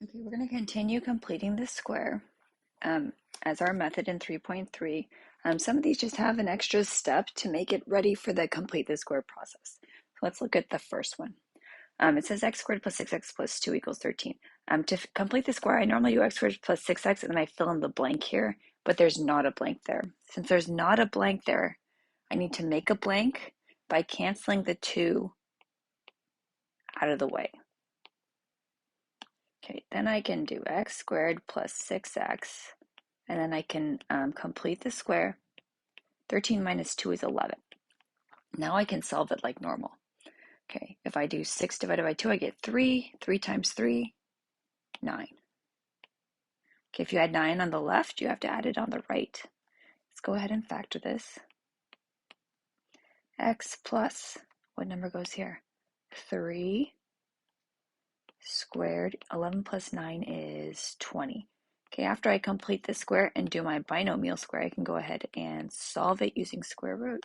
Okay, we're going to continue completing this square um, as our method in 3.3. Some of these just have an extra step to make it ready for the complete the square process. So let's look at the first one. It says x squared plus 6x plus 2 equals 13. To complete the square, I normally do x squared plus 6x and then I fill in the blank here, but there's not a blank there. Since there's not a blank there, I need to make a blank by canceling the 2 out of the way. Okay, then I can do x squared plus 6x, and then I can complete the square. 13 minus 2 is 11. Now I can solve it like normal. Okay, if I do 6 divided by 2, I get 3. 3 times 3, 9. Okay, if you add 9 on the left, you have to add it on the right. Let's go ahead and factor this. X plus, what number goes here? 3 squared. 11 plus 9 is 20. Okay, after I complete the square and do my binomial square, I can go ahead and solve it using square root.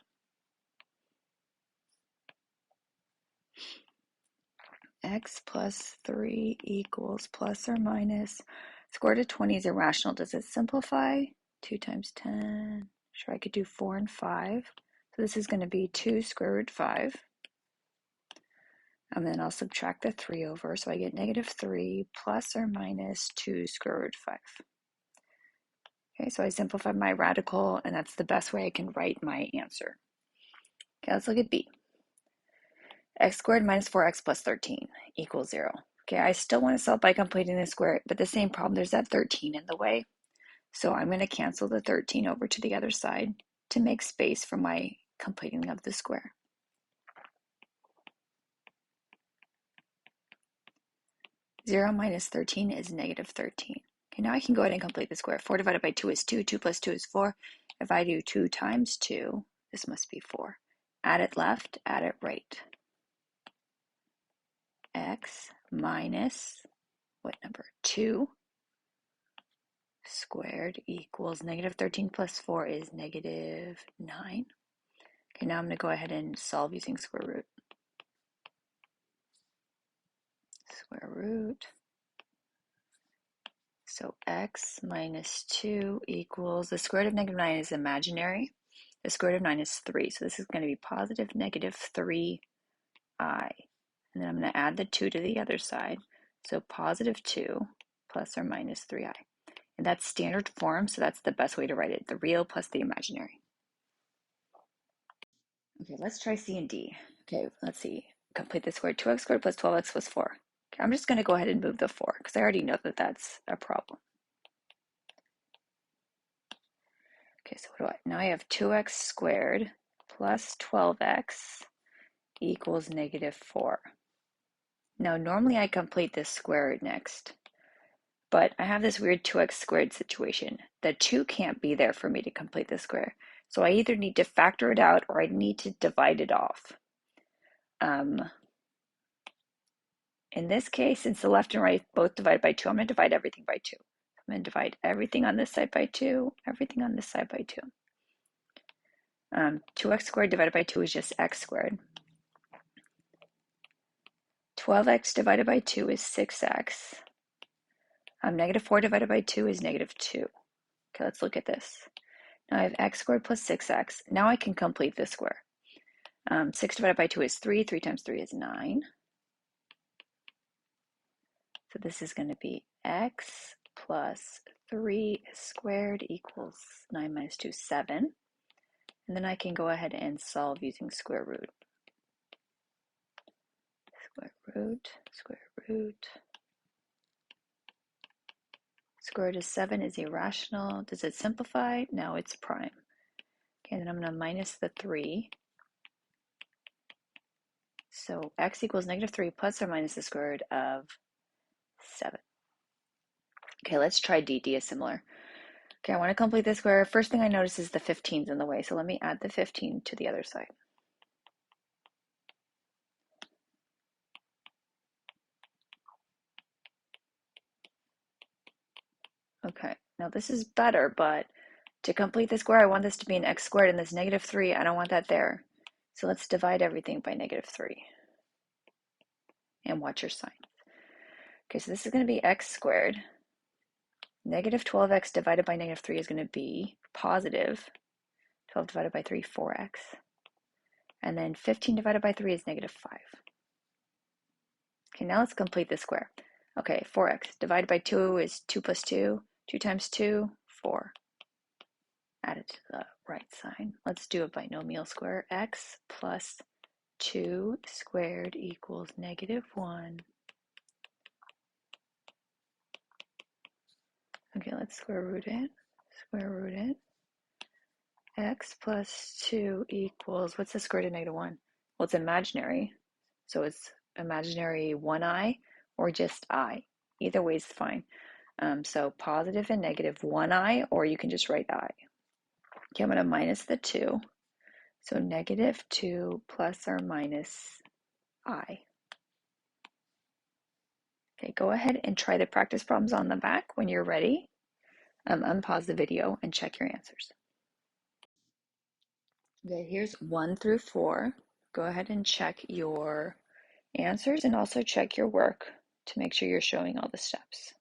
X plus 3 equals plus or minus. Square root of 20 is irrational. Does it simplify? 2 times 10. Sure, I could do 4 and 5. So this is going to be 2 square root 5. And then I'll subtract the 3 over, so I get negative 3 plus or minus 2 square root 5. Okay, so I simplified my radical, and that's the best way I can write my answer. Okay, let's look at B. X squared minus 4x plus 13 equals 0. Okay, I still want to solve by completing the square, but the same problem, there's that 13 in the way. So I'm going to cancel the 13 over to the other side to make space for my completing of the square. 0 minus 13 is negative 13. Okay, now I can go ahead and complete the square. 4 divided by 2 is 2. 2 plus 2 is 4. If I do 2 times 2, this must be 4. Add it left, add it right. X minus, what number? 2 squared equals negative 13 plus 4 is negative 9. Okay, now I'm going to go ahead and solve using square root. Square root. So x minus 2 equals, the square root of negative 9 is imaginary. The square root of 9 is 3. So this is going to be positive negative 3i. And then I'm going to add the 2 to the other side. So positive 2 plus or minus 3i. And that's standard form, so that's the best way to write it. The real plus the imaginary. Okay, let's try C and D. Okay, let's see. Complete the square. 2x squared plus 12x plus 4. Okay, I'm just going to go ahead and move the 4 because I already know that that's a problem. Okay, so what do I, now I have 2x squared plus 12x equals negative 4. Now normally I complete this square root next, but I have this weird 2x squared situation. The 2 can't be there for me to complete the square. So I either need to factor it out or I need to divide it off. In this case, since the left and right both divide by 2, I'm going to divide everything by 2. I'm going to divide everything on this side by 2, everything on this side by 2. 2x squared divided by 2 is just x squared. 12x divided by 2 is 6x. Negative 4 divided by 2 is negative 2. Okay, let's look at this. Now I have x squared plus 6x. Now I can complete this square. 6 divided by 2 is 3. 3 times 3 is 9. So this is going to be x plus 3 squared equals 9 minus 2, 7. And then I can go ahead and solve using square root. Square root, square root. Square root of 7 is irrational. Does it simplify? No, it's prime. Okay, then I'm going to minus the 3. So x equals negative 3 plus or minus the square root of 7. Okay, let's try D. D is similar. Okay, I want to complete the square. First thing I notice is the 15's in the way. So let me add the 15 to the other side. Okay, now this is better, but to complete the square, I want this to be an x squared, and this negative 3, I don't want that there. So let's divide everything by negative 3. And watch your sign. Okay, so this is going to be x squared. Negative 12x divided by negative 3 is going to be positive 12 divided by 3, 4x. And then 15 divided by 3 is negative 5. Okay, now let's complete the square. Okay, 4x divided by 2 is 2 plus 2. 2 times 2, 4. Add it to the right side. Let's do a binomial square. X plus 2 squared equals negative 1. Okay, let's square root it. Square root it. X plus 2 equals, what's the square root of negative 1? Well, it's imaginary. So it's imaginary 1i or just I. Either way is fine. So positive and negative 1i, or you can just write I. Okay, I'm going to minus the 2. So negative 2 plus or minus I. Okay, go ahead and try the practice problems on the back when you're ready. Unpause the video and check your answers. Okay, here's 1 through 4. Go ahead and check your answers and also check your work to make sure you're showing all the steps.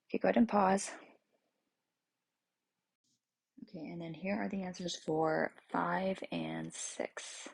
Okay, go ahead and pause. Okay, and then here are the answers for 5 and 6.